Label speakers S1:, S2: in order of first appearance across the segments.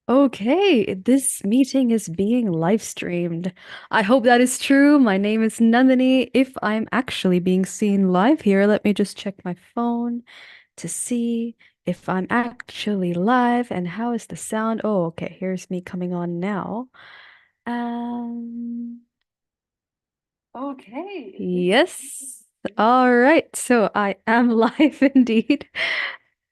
S1: Okay, this meeting is being live streamed. I hope that is true. My name is Nandini. If I'm actually being seen live here, let me just check my phone to see if I'm actually live and how is the sound. Oh, okay, here's me coming on now. Um, okay. Yes. All right. So I am live indeed.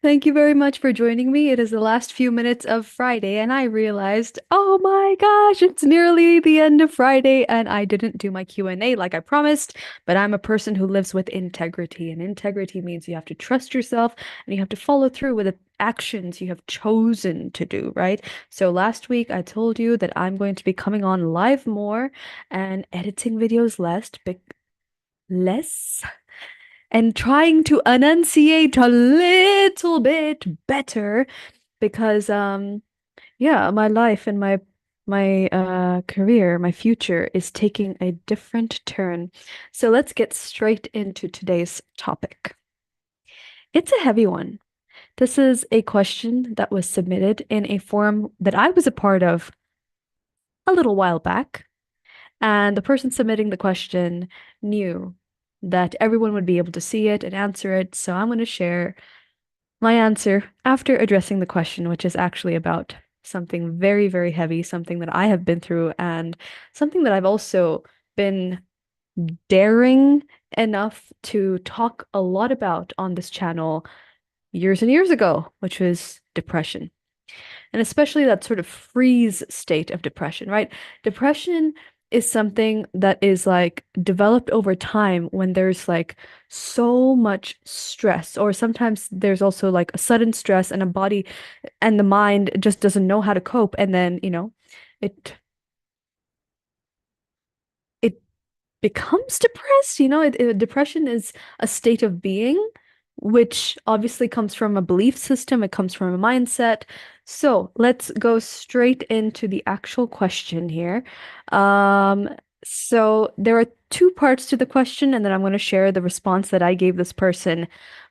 S1: Thank you very much for joining me. It is the last few minutes of Friday, and I realized, oh my gosh, it's nearly the end of Friday, and I didn't do my Q&A like I promised. But I'm a person who lives with integrity, and integrity means you have to trust yourself and you have to follow through with the actions you have chosen to do, right? So last week I told you that I'm going to be coming on live more and editing videos less and trying to enunciate a little bit better because yeah, my life and my career, my future is taking a different turn. So let's get straight into today's topic. It's a heavy one. This is a question that was submitted in a forum that I was a part of a little while back, and the person submitting the question knew that everyone would be able to see it and answer it, so I'm going to share my answer after addressing the question, which is actually about something very, very heavy, something that I have been through, and something that I've also been daring enough to talk a lot about on this channel years and years ago, which was depression. And especially that sort of freeze state of depression, right? Depression is something that is like developed over time when there's like so much stress, or sometimes there's also like a sudden stress and a body and the mind just doesn't know how to cope. And then, it it becomes depressed. Depression is a state of being, which obviously comes from a belief system, it comes from a mindset. So let's go straight into the actual question here. Um, so there are two parts to the question, and then I'm going to share the response that I gave this person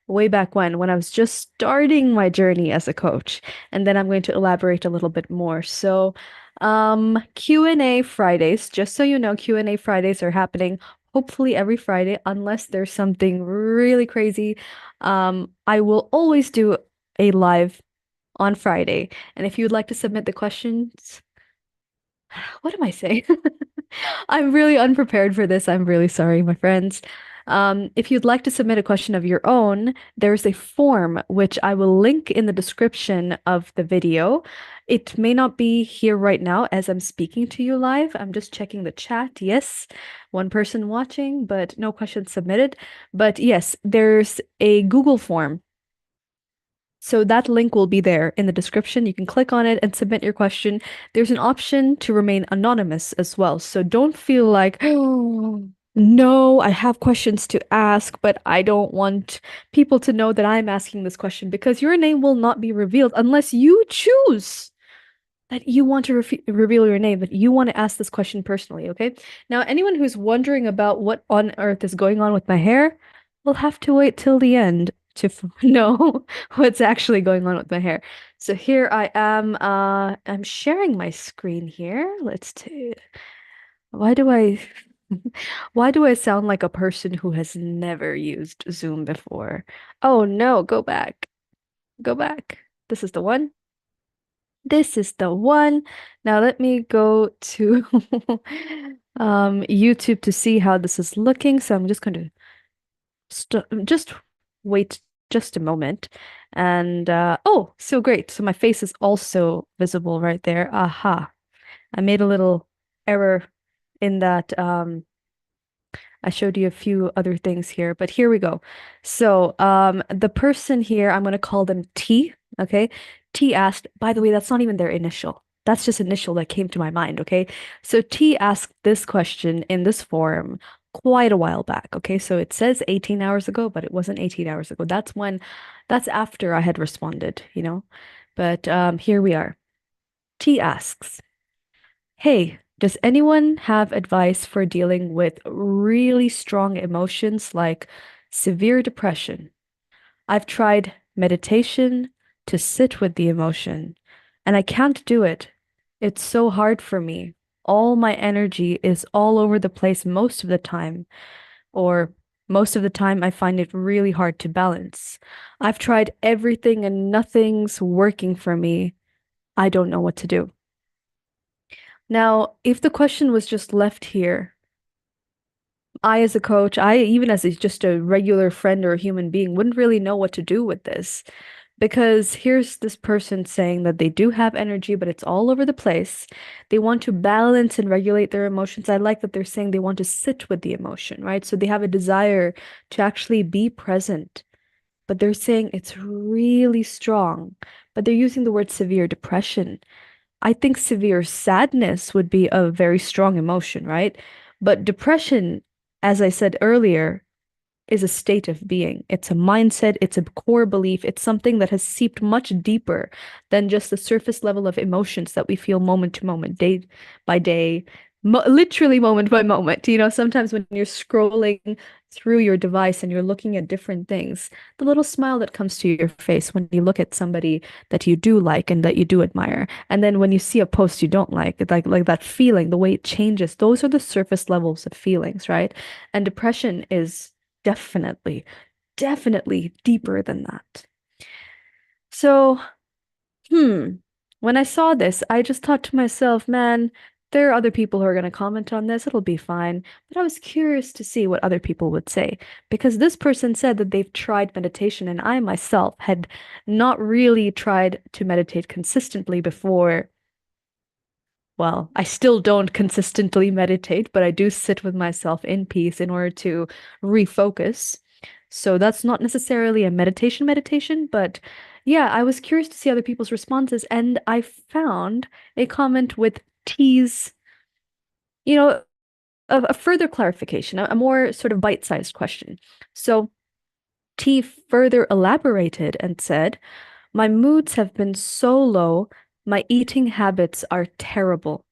S1: way back when I was just starting my journey as a coach. And then I'm going to elaborate a little bit more. So Q&A Fridays, just so you know, Q&A Fridays are happening hopefully every Friday, unless there's something really crazy. I will always do a live on Friday. And if you'd like to submit the questions, what am I saying? I'm really unprepared for this. I'm really sorry, my friends. If you'd like to submit a question of your own, there's a form which I will link in the description of the video. It may not be here right now as I'm speaking to you live. I'm just checking the chat. Yes, one person watching, but no questions submitted. But yes, there's a Google form, so that link will be there in the description. You can click on it and submit your question. There's an option to remain anonymous as well. So don't feel like, oh, no, I have questions to ask, but I don't want people to know that I'm asking this question, because your name will not be revealed unless you choose that you want to reveal your name, that you want to ask this question personally, okay? Now, anyone who's wondering about what on earth is going on with my hair will have to wait till the end to know what's actually going on with my hair. So here I am, I'm sharing my screen here. Let's do, why do I, why do I sound like a person who has never used Zoom before? Oh no, go back, go back. This is the one. This is the one. Now let me go to YouTube to see how this is looking. So I'm just going to just wait just a moment. And oh, so great. So my face is also visible right there. Aha. I made a little error in that I showed you a few other things here, but here we go. So, the person here, I'm going to call them T, okay? T asked, by the way, that's not even their initial. That's just initial that came to my mind, okay? So T asked this question in this forum quite a while back, okay? So it says 18 hours ago, but it wasn't 18 hours ago. That's after I had responded, you know? But here we are. T asks, hey, does anyone have advice for dealing with really strong emotions like severe depression? I've tried meditation to sit with the emotion, and I can't do it. It's so hard for me. All my energy is all over the place most of the time, or most of the time I find it really hard to balance. I've tried everything and nothing's working for me. I don't know what to do. Now, if the question was just left here, I, as a coach, I, even as just a regular friend or a human being, wouldn't really know what to do with this. Because here's this person saying that they do have energy, but it's all over the place. They want to balance and regulate their emotions. I like that they're saying they want to sit with the emotion, right? So they have a desire to actually be present, but they're saying it's really strong. But they're using the word severe depression. I think severe sadness would be a very strong emotion, right? But depression, as I said earlier, is a state of being. It's a mindset, it's a core belief, it's something that has seeped much deeper than just the surface level of emotions that we feel moment to moment, day by day, mo literally moment by moment. You know, sometimes when you're scrolling through your device and you're looking at different things, the little smile that comes to your face when you look at somebody that you do like and that you do admire, and then when you see a post you don't like, it's like that feeling, the way it changes, those are the surface levels of feelings, right? And depression is definitely, definitely deeper than that. So, hmm, when I saw this, I just thought to myself, man, there are other people who are going to comment on this. It'll be fine. But I was curious to see what other people would say because this person said that they've tried meditation, and I myself had not really tried to meditate consistently before. Well, I still don't consistently meditate, but I do sit with myself in peace in order to refocus. So that's not necessarily a meditation, but yeah, I was curious to see other people's responses, and I found a comment with T's, you know, a further clarification, a more sort of bite-sized question. So T further elaborated and said, my moods have been so low, my eating habits are terrible.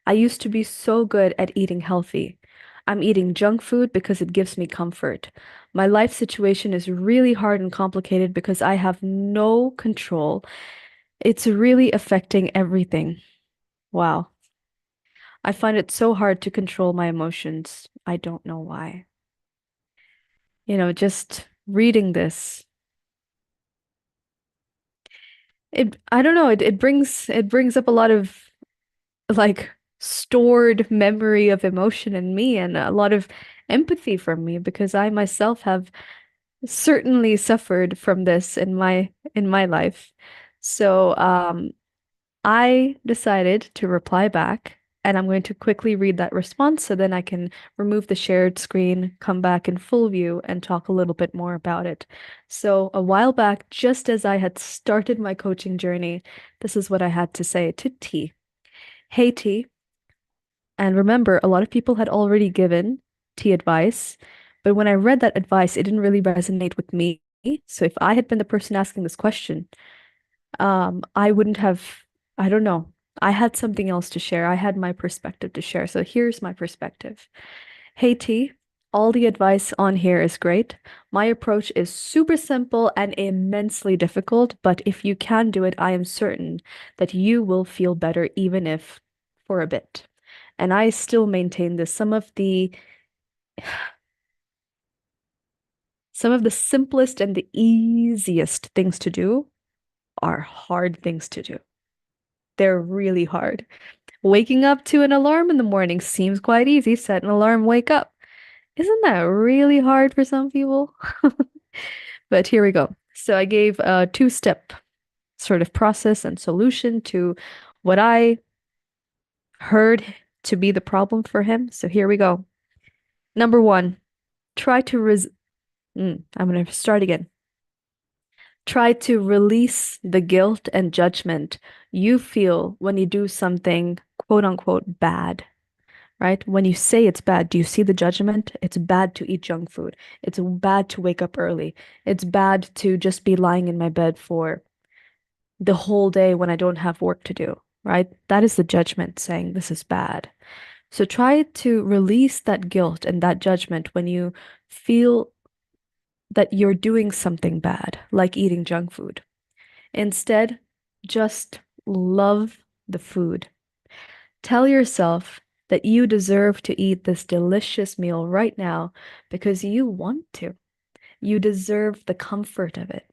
S1: I used to be so good at eating healthy. I'm eating junk food because it gives me comfort. My life situation is really hard and complicated because I have no control. It's really affecting everything. Wow. I find it so hard to control my emotions. I don't know why. You know, just reading this, I don't know, it brings up a lot of like stored memory of emotion in me and a lot of empathy from me because I myself have certainly suffered from this in my life. So I decided to reply back, and I'm going to quickly read that response so then I can remove the shared screen, come back in full view, and talk a little bit more about it. So a while back, just as I had started my coaching journey, this is what I had to say to T. Hey T, and remember, a lot of people had already given T advice, but when I read that advice, it didn't really resonate with me. So if I had been the person asking this question, I wouldn't have, I don't know. I had something else to share. I had my perspective to share. So here's my perspective. Hey T, all the advice on here is great. My approach is super simple and immensely difficult, but if you can do it, I am certain that you will feel better, even if for a bit. And I still maintain this. Some of the simplest and the easiest things to do are hard things to do. They're really hard. Waking up to an alarm in the morning seems quite easy. Set an alarm, wake up. Isn't that really hard for some people? But here we go. So I gave a two-step sort of process and solution to what I heard to be the problem for him. So here we go. Number one, try to I'm going to start again. Try to release the guilt and judgment you feel when you do something quote unquote bad, right? When you say it's bad, do you see the judgment? It's bad to eat junk food. It's bad to wake up early. It's bad to just be lying in my bed for the whole day when I don't have work to do, right? That is the judgment saying this is bad. So try to release that guilt and that judgment when you feel that you're doing something bad, like eating junk food. Instead, just love the food. Tell yourself that you deserve to eat this delicious meal right now because you want to. You deserve the comfort of it.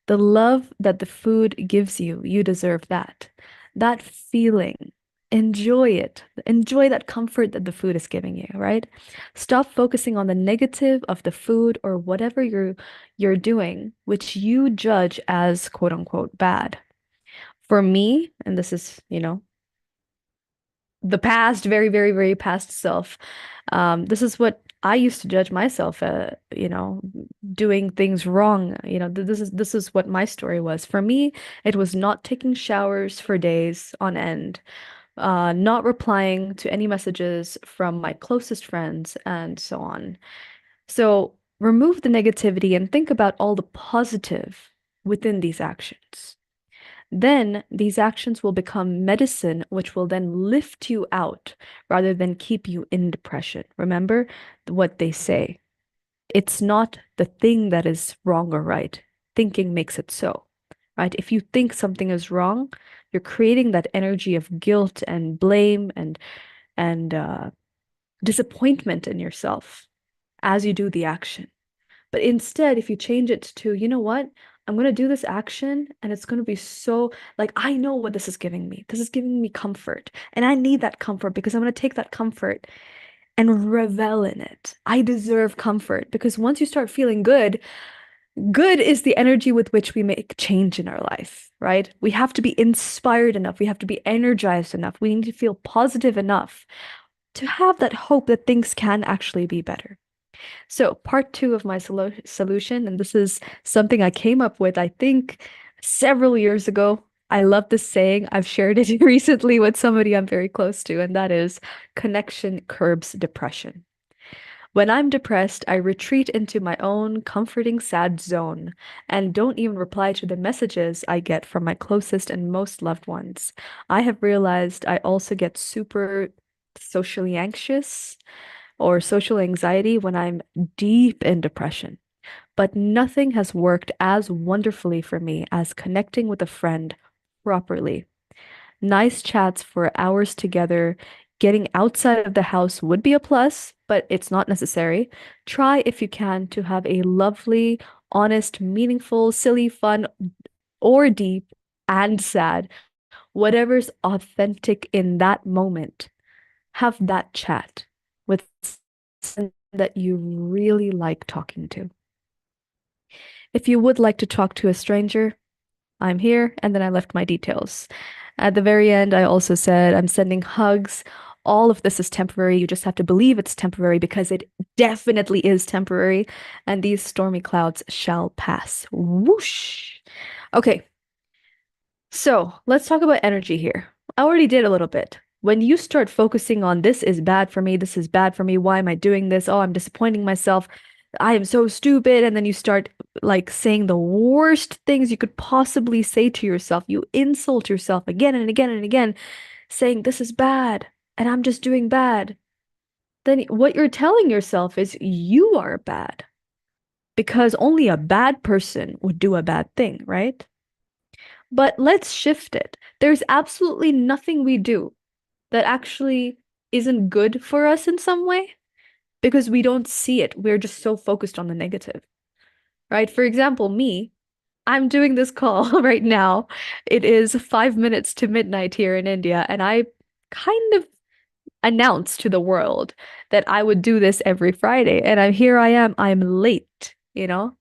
S1: The love that the food gives you, you deserve that. That feeling, enjoy it. Enjoy that comfort that the food is giving you, right? Stop focusing on the negative of the food or whatever you're doing, which you judge as quote unquote bad. For me, and this is, the past, very, very, very past self. This is what I used to judge myself, doing things wrong. This is what my story was. For me, it was not taking showers for days on end, not replying to any messages from my closest friends, and so on. So remove the negativity and think about all the positive within these actions. Then these actions will become medicine, which will then lift you out rather than keep you in depression. Remember what they say. It's not the thing that is wrong or right. Thinking makes it so, right? If you think something is wrong, you're creating that energy of guilt and blame and disappointment in yourself as you do the action. But instead, if you change it to, you know what? I'm going to do this action and it's going to be so, like, I know what this is giving me. This is giving me comfort. And I need that comfort because I'm going to take that comfort and revel in it. I deserve comfort because once you start feeling good, good is the energy with which we make change in our life, right? We have to be inspired enough. We have to be energized enough. We need to feel positive enough to have that hope that things can actually be better. So, part two of my solution, and this is something I came up with, I think, several years ago. I love this saying. I've shared it recently with somebody I'm very close to, and that is connection curbs depression. When I'm depressed, I retreat into my own comforting sad zone and don't even reply to the messages I get from my closest and most loved ones. I have realized I also get super socially anxious or social anxiety when I'm deep in depression. But nothing has worked as wonderfully for me as connecting with a friend properly. Nice chats for hours together. Getting outside of the house would be a plus, but it's not necessary. Try, if you can, to have a lovely, honest, meaningful, silly, fun, or deep and sad, whatever's authentic in that moment. Have that chat with someone that you really like talking to. If you would like to talk to a stranger, I'm here, and then I left my details. At the very end, I also said I'm sending hugs. All of this is temporary. You just have to believe it's temporary because it definitely is temporary, and these stormy clouds shall pass. Whoosh. Okay, so let's talk about energy here. I already did a little bit. When you start focusing on this is bad for me, this is bad for me, why am I doing this? Oh, I'm disappointing myself. I am so stupid. And then you start like saying the worst things you could possibly say to yourself. You insult yourself again and again and again, saying this is bad and I'm just doing bad. Then what you're telling yourself is you are bad because only a bad person would do a bad thing, right? But let's shift it. There's absolutely nothing we do that actually isn't good for us in some way because we don't see it. We're just so focused on the negative, right? For example, me, I'm doing this call right now. It is 5 minutes to midnight here in India, and I kind of announced to the world that I would do this every Friday. And here I am, I'm late, you know?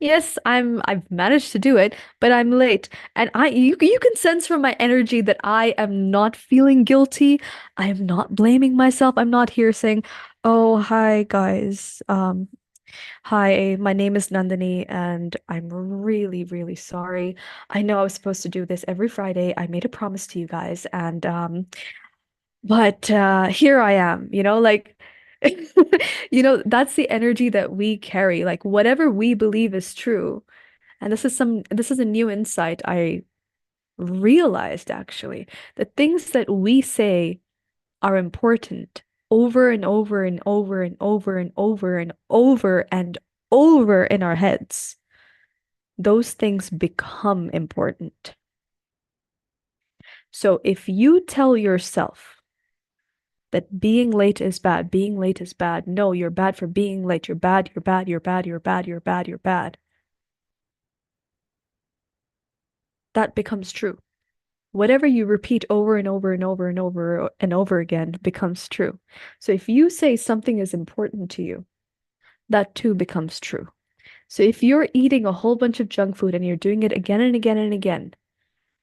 S1: Yes, I've managed to do it, but I'm late. And you can sense from my energy that I am not feeling guilty. I am not blaming myself. I'm not here saying, "Oh, hi guys. Hi, my name is Nandini and I'm really, really sorry. I know I was supposed to do this every Friday. I made a promise to you guys and but here I am, like that's the energy that we carry. Like whatever we believe is true. And this is a new insight I realized actually. The things that we say are important over and over and over and over and over and over and over in our heads. Those things become important. So if you tell yourself that being late is bad, being late is bad, no, you're bad for being late, you're bad, you're bad, you're bad, you're bad, you're bad, you're bad, that becomes true. Whatever you repeat over and over and over and over and over again becomes true. So if you say something is important to you, that too becomes true. So if you're eating a whole bunch of junk food and you're doing it again and again and again,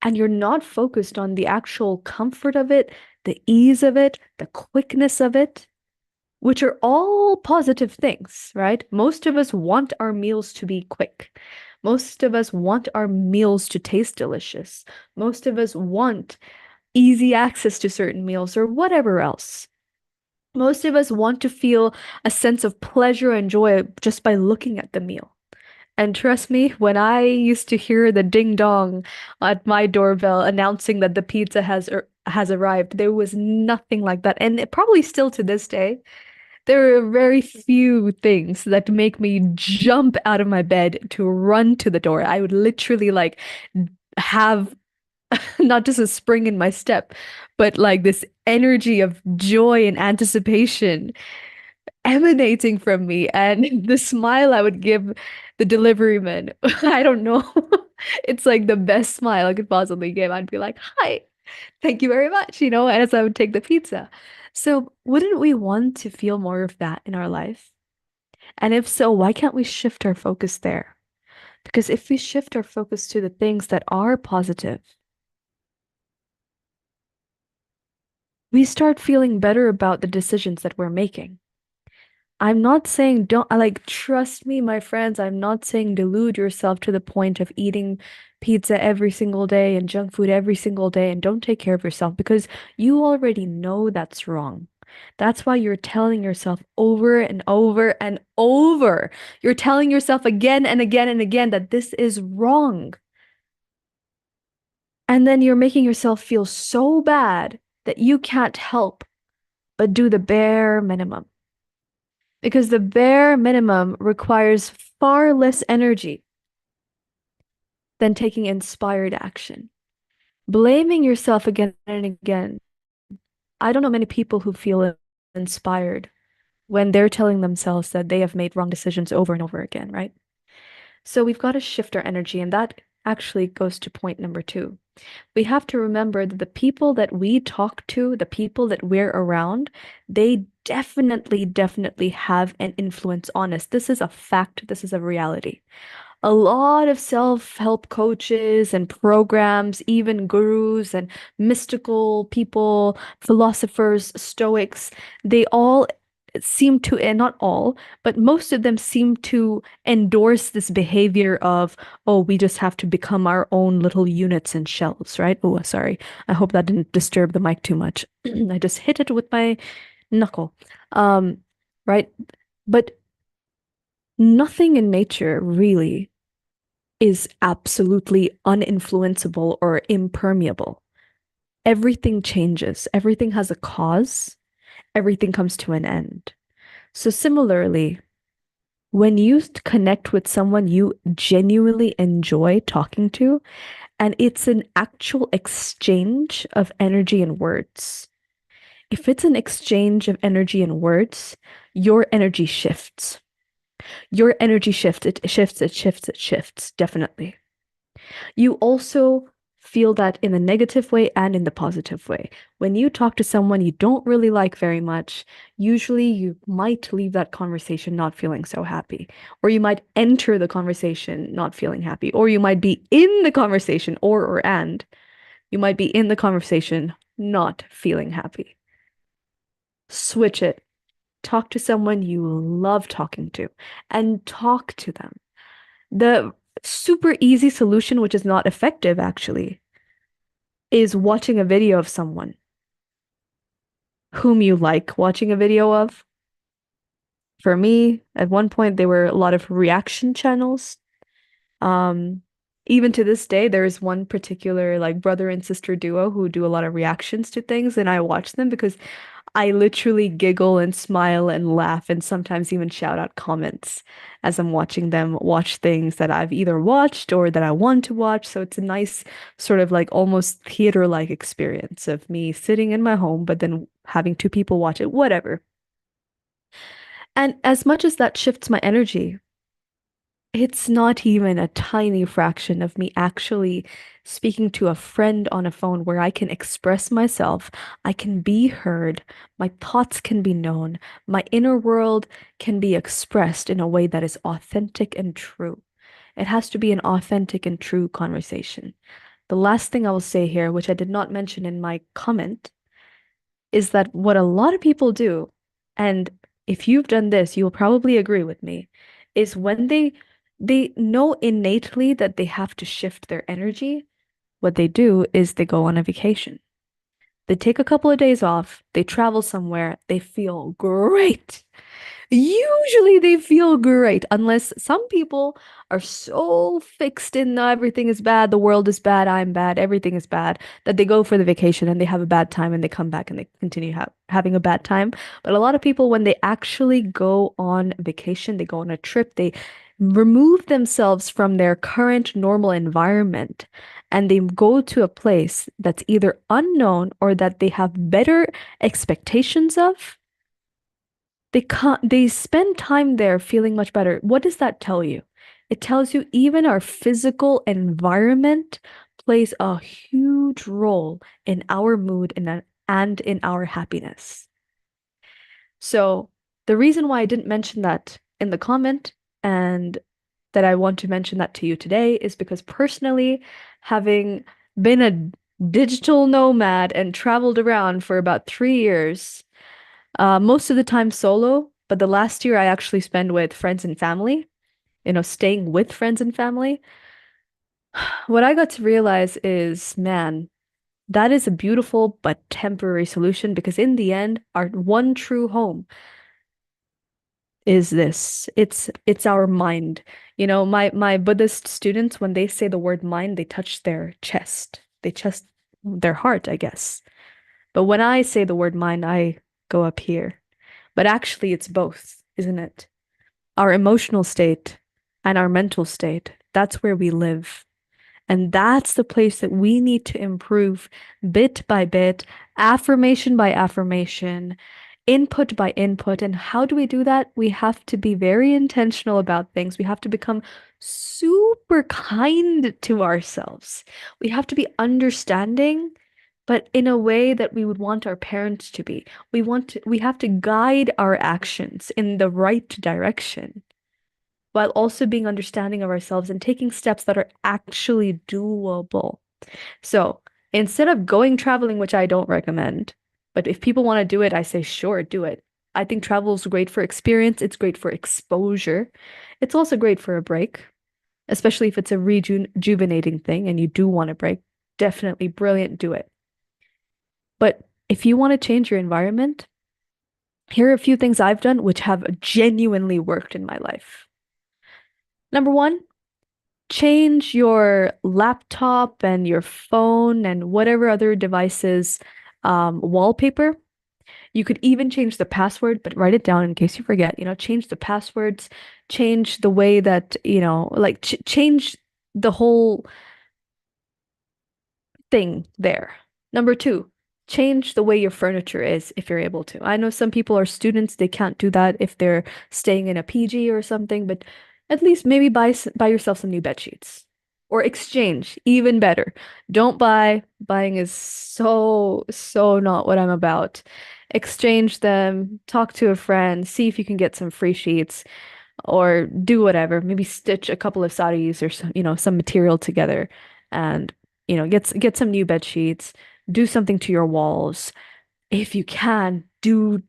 S1: and you're not focused on the actual comfort of it, the ease of it, the quickness of it, which are all positive things, right? Most of us want our meals to be quick. Most of us want our meals to taste delicious. Most of us want easy access to certain meals or whatever else. Most of us want to feel a sense of pleasure and joy just by looking at the meal. And trust me, when I used to hear the ding dong at my doorbell announcing that the pizza has arrived, there was nothing like that. And it probably still to this day, there are very few things that make me jump out of my bed to run to the door. I would literally like have not just a spring in my step, but like this energy of joy and anticipation emanating from me. And the smile I would give the delivery man, I don't know. It's like the best smile I could possibly give. I'd be like, hi, thank you very much, and as I would take the pizza. So, wouldn't we want to feel more of that in our life? And if so, why can't we shift our focus there? Because if we shift our focus to the things that are positive, we start feeling better about the decisions that we're making. I'm not saying don't, I like, trust me, my friends, I'm not saying delude yourself to the point of eating pizza every single day and junk food every single day and don't take care of yourself because you already know that's wrong. That's why you're telling yourself over and over and over. You're telling yourself again and again and again that this is wrong. And then you're making yourself feel so bad that you can't help but do the bare minimum. Because the bare minimum requires far less energy than taking inspired action. Blaming yourself again and again. I don't know many people who feel inspired when they're telling themselves that they have made wrong decisions over and over again, right? So we've got to shift our energy, and that actually goes to point number two. We have to remember that the people that we talk to, the people that we're around, they definitely have an influence on us. This is a fact. This is a reality. A lot of self-help coaches and programs, even gurus and mystical people, philosophers, stoics, they all seem to, and not all, but most of them seem to endorse this behavior of, oh, we just have to become our own little units and shells, right? Oh, sorry. I hope that didn't disturb the mic too much. I just hit it with my knuckle. Um, right? But nothing in nature really is absolutely uninfluenceable or impermeable. Everything changes, everything has a cause, everything comes to an end. So, similarly, when you connect with someone you genuinely enjoy talking to, and it's an actual exchange of energy and words, if it's an exchange of energy and words, your energy shifts. Your energy shifts, it shifts, it shifts, it shifts, definitely. You also feel that in the negative way and in the positive way. When you talk to someone you don't really like very much, usually you might leave that conversation not feeling so happy, or you might enter the conversation not feeling happy, or you might be in the conversation, or and you might be in the conversation not feeling happy. Switch it. Talk to someone you love talking to and talk to them. The super easy solution, which is not effective actually, is watching a video of someone whom you like watching a video of. For me, at one point, there were a lot of reaction channels. Um, Even to this day, there is one particular like brother and sister duo who do a lot of reactions to things, and I watch them because I literally giggle and smile and laugh and sometimes even shout out comments as I'm watching them watch things that I've either watched or that I want to watch. So it's a nice sort of like almost theater-like experience of me sitting in my home, but then having two people watch it, whatever. And as much as that shifts my energy, it's not even a tiny fraction of me actually speaking to a friend on a phone where I can express myself, I can be heard, my thoughts can be known, my inner world can be expressed in a way that is authentic and true. It has to be an authentic and true conversation. The last thing I will say here, which I did not mention in my comment, is that what a lot of people do, and if you've done this, you'll probably agree with me, is when they know innately that they have to shift their energy, what they do is they go on a vacation. They take a couple of days off, they travel somewhere, they feel great. Usually they feel great, unless some people are so fixed in everything is bad, the world is bad, I'm bad, everything is bad, that they go for the vacation and they have a bad time and they come back and they continue having a bad time. But a lot of people, when they actually go on vacation, they go on a trip, they remove themselves from their current normal environment and they go to a place that's either unknown or that they have better expectations of. They spend time there feeling much better. What does that tell you? It tells you even our physical environment plays a huge role in our mood and in our happiness. So the reason why I didn't mention that in the comment and that I want to mention that to you today is because personally, having been a digital nomad and traveled around for about 3 years, most of the time solo, but the last year I actually spent with friends and family, staying with friends and family. What I got to realize is, man, that is a beautiful but temporary solution because in the end, our one true home is this. It's our mind. My Buddhist students, when they say the word mind, they touch their chest. They chest their heart, I guess. But when I say the word mind, I go up here. But actually, it's both, isn't it? Our emotional state and our mental state, that's where we live. And that's the place that we need to improve bit by bit, affirmation by affirmation, input by input. And how do we do that? We have to be very intentional about things. We have to become super kind to ourselves. We have to be understanding, but in a way that we would want our parents to be. We have to guide our actions in the right direction while also being understanding of ourselves and taking steps that are actually doable. So instead of going traveling, which I don't recommend, but if people want to do it, I say, sure, do it. I think travel is great for experience. It's great for exposure. It's also great for a break, especially if it's a rejuvenating thing and you do want a break. Definitely brilliant, do it. But if you want to change your environment, here are a few things I've done which have genuinely worked in my life. Number one, change your laptop and your phone and whatever other devices wallpaper. You could even change the password, but write it down in case you forget. Change the passwords, change the way that, like ch change the whole thing there. Number two, change the way your furniture is if you're able to. I know some people are students, they can't do that if they're staying in a PG or something, but at least maybe buy yourself some new bed sheets or exchange, even better. Don't buy. Buying is so not what I'm about. Exchange them, talk to a friend, see if you can get some free sheets or do whatever. Maybe stitch a couple of saris or some material together and get some new bed sheets, do something to your walls. If you can, do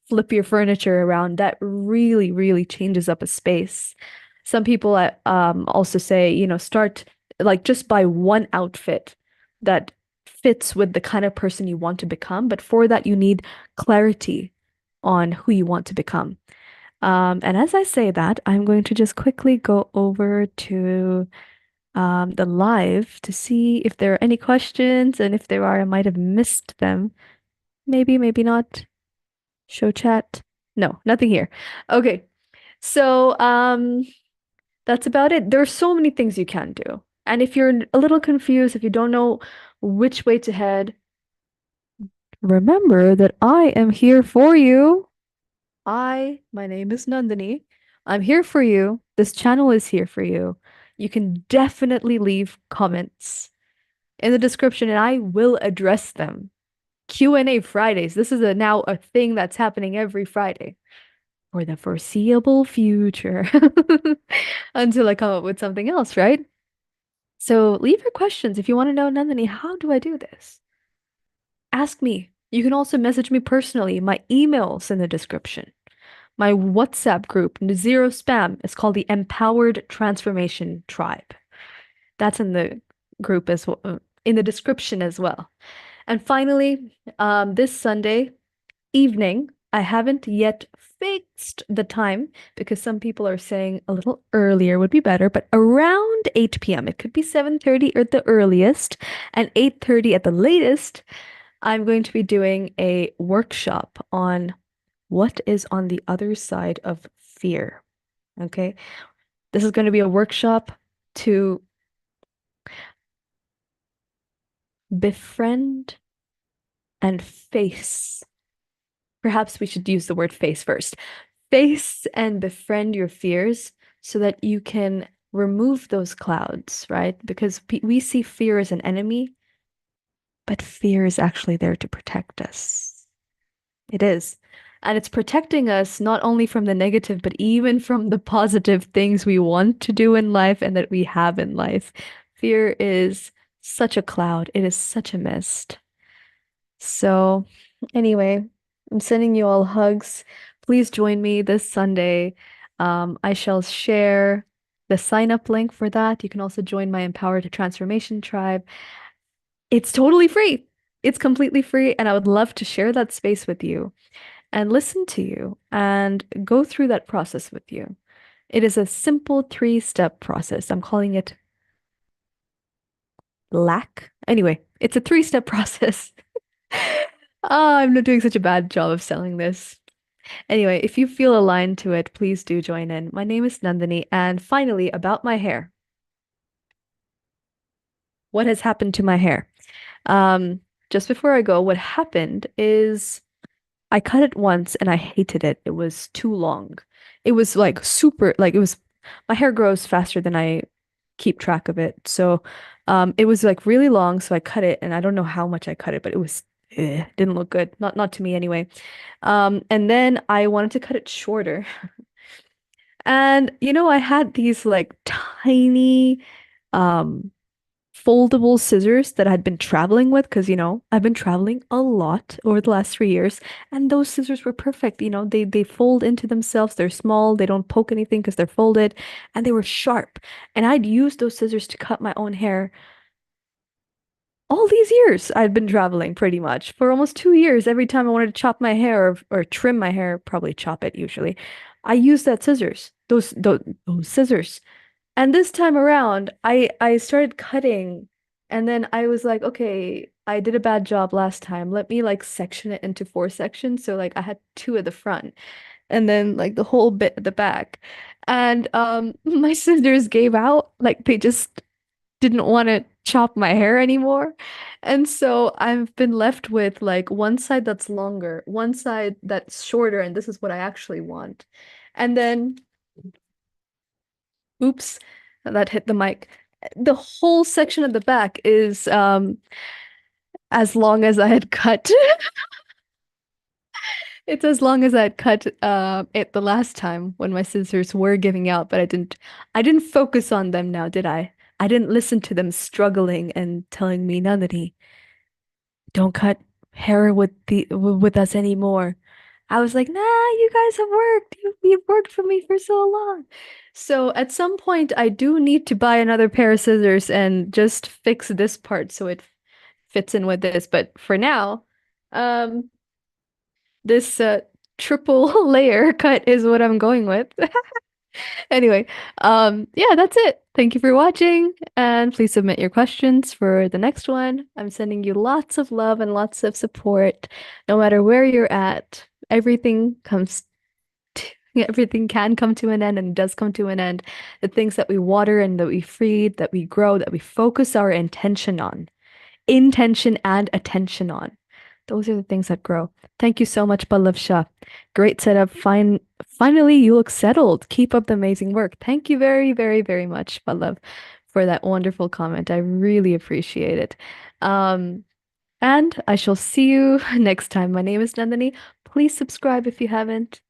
S1: flip your furniture around. That really, really changes up a space. Some people also say, start like just buy one outfit that fits with the kind of person you want to become. But for that, you need clarity on who you want to become. And as I say that, I'm going to just quickly go over to the live to see if there are any questions, and if there are, I might have missed them. Maybe, maybe not. Show chat. No, nothing here. Okay. So, that's about it. There are so many things you can do. And if you're a little confused, if you don't know which way to head, remember that I am here for you. My name is Nandini. I'm here for you. This channel is here for you. You can definitely leave comments in the description and I will address them. Q&A Fridays. This is now a thing that's happening every Friday for the foreseeable future until I come up with something else, right? So leave your questions if you want to know, Nandini, how do I do this? Ask me. You can also message me personally. My email's in the description. My WhatsApp group, Zero Spam, is called the Empowered Transformation Tribe. That's in the group as well, in the description as well. And finally, this Sunday evening, I haven't yet fixed the time because some people are saying a little earlier would be better, but around 8 p.m. It could be 7:30 at the earliest and 8:30 at the latest. I'm going to be doing a workshop on what is on the other side of fear. Okay. This is going to be a workshop to befriend and face. Perhaps we should use the word face first. Face and befriend your fears so that you can remove those clouds, right? Because we see fear as an enemy, but fear is actually there to protect us. It is. And it's protecting us not only from the negative, but even from the positive things we want to do in life and that we have in life. Fear is such a cloud. It is such a mist. So, anyway, I'm sending you all hugs. Please join me this Sunday. I shall share the sign up link for that. You can also join my Empowered Transformation Tribe. It's totally free. It's completely free, and I would love to share that space with you and listen to you and go through that process with you. It is a simple three-step process. I'm calling it LAC. Anyway, it's a three-step process. Oh, I'm not doing such a bad job of selling this. Anyway, if you feel aligned to it, please do join in. My name is Nandini, and finally, about my hair. What has happened to my hair? Um, just before I go, what happened is I cut it once and I hated it. It was too long. It was like super, like it was, my hair grows faster than I keep track of it. So, it was like really long, so I cut it, and I don't know how much I cut it, but it was, didn't look good. Not to me anyway. And then I wanted to cut it shorter. And I had these like tiny um foldable scissors that I'd been traveling with because I've been traveling a lot over the last 3 years, and those scissors were perfect. They fold into themselves. They're small. They don't poke anything because they're folded, and they were sharp. And I'd used those scissors to cut my own hair all these years. I'd been traveling pretty much for almost 2 years. Every time I wanted to chop my hair or trim my hair, probably chop it usually, I used that scissors. Those scissors. And this time around, I started cutting, and then I was like, okay, I did a bad job last time. Let me like section it into 4 sections. So like I had two at the front and then like the whole bit at the back. And my scissors gave out. Like they just didn't want to chop my hair anymore. And so I've been left with like one side that's longer, one side that's shorter, and this is what I actually want. And then oops, that hit the mic. The whole section at the back is as long as I had cut. It's as long as I had cut it the last time when my scissors were giving out, but I didn't focus on them now, did I? I didn't listen to them struggling and telling me, Nandini, don't cut hair with us anymore. I was like, nah, you guys have worked. You've worked for me for so long. So at some point, I do need to buy another pair of scissors and just fix this part so it fits in with this. But for now, um, this triple layer cut is what I'm going with. Anyway, yeah, that's it. Thank you for watching, and please submit your questions for the next one. I'm sending you lots of love and lots of support, no matter where you're at. Everything can come to an end and does come to an end. The things that we water and that we feed, that we grow, that we focus our intention and attention on. Those are the things that grow. Thank you so much, Pallav Shah. Great setup. Finally, you look settled. Keep up the amazing work. Thank you very, very, very much, Pallav, for that wonderful comment. I really appreciate it. Um, and I shall see you next time. My name is Nandini. Please subscribe if you haven't.